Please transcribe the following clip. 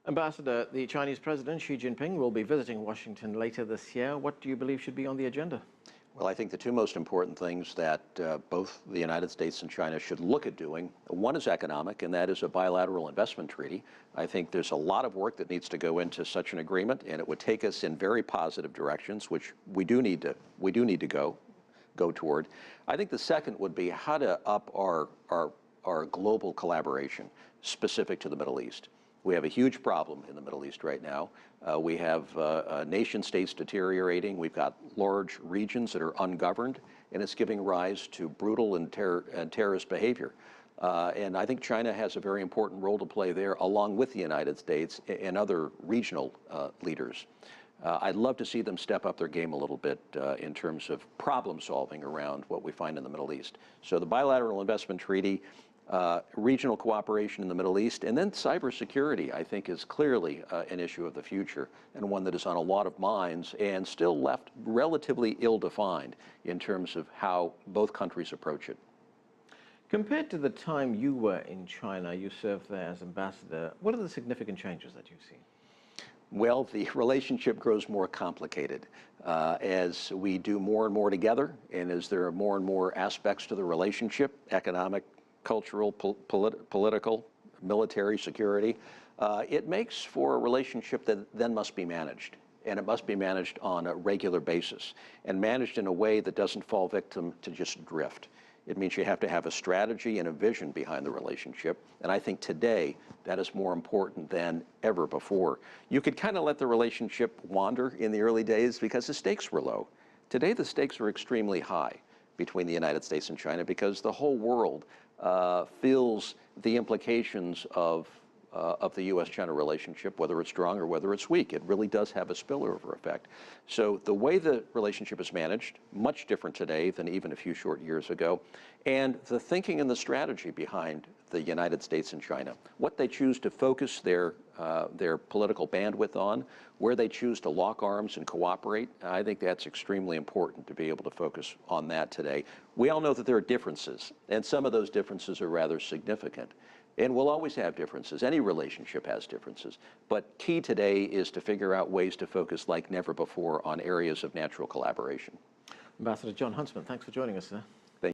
Ambassador, the Chinese President Xi Jinping will be visiting Washington later this year. What do you believe should be on the agenda? Well, I think the two most important things that both the United States and China should look at doing, one is economic, and that is a bilateral investment treaty. I think there's a lot of work that needs to go into such an agreement, and it would take us in very positive directions, which we do need to go toward. I think the second would be how to up our global collaboration specific to the Middle East. We have a huge problem in the Middle East right now. We have nation states deteriorating. We've got large regions that are ungoverned, and it's giving rise to brutal and terrorist behavior. And I think China has a very important role to play there, along with the United States and other regional leaders. I'd love to see them step up their game a little bit in terms of problem solving around what we find in the Middle East. So the bilateral investment treaty, regional cooperation in the Middle East, and then cybersecurity, I think, is clearly an issue of the future and one that is on a lot of minds and still left relatively ill-defined in terms of how both countries approach it. Compared to the time you were in China, you served there as ambassador, what are the significant changes that you've seen? Well, the relationship grows more complicated as we do more and more together, and as there are more and more aspects to the relationship, economic, cultural, political, military, security. It makes for a relationship that then must be managed, and it must be managed on a regular basis, and managed in a way that doesn't fall victim to just drift. It means you have to have a strategy and a vision behind the relationship, and I think today that is more important than ever before. You could kind of let the relationship wander in the early days because the stakes were low. Today the stakes are extremely high between the United States and China because the whole world feels the implications of the U.S.-China relationship, whether it's strong or whether it's weak. It really does have a spillover effect. So the way the relationship is managed, much different today than even a few short years ago, and the thinking and the strategy behind the United States and China, what they choose to focus their political bandwidth on, where they choose to lock arms and cooperate, I think that's extremely important to be able to focus on that today. We all know that there are differences, and some of those differences are rather significant. And we'll always have differences. Any relationship has differences. But key today is to figure out ways to focus like never before on areas of natural collaboration. Ambassador Jon Huntsman, thanks for joining us, sir.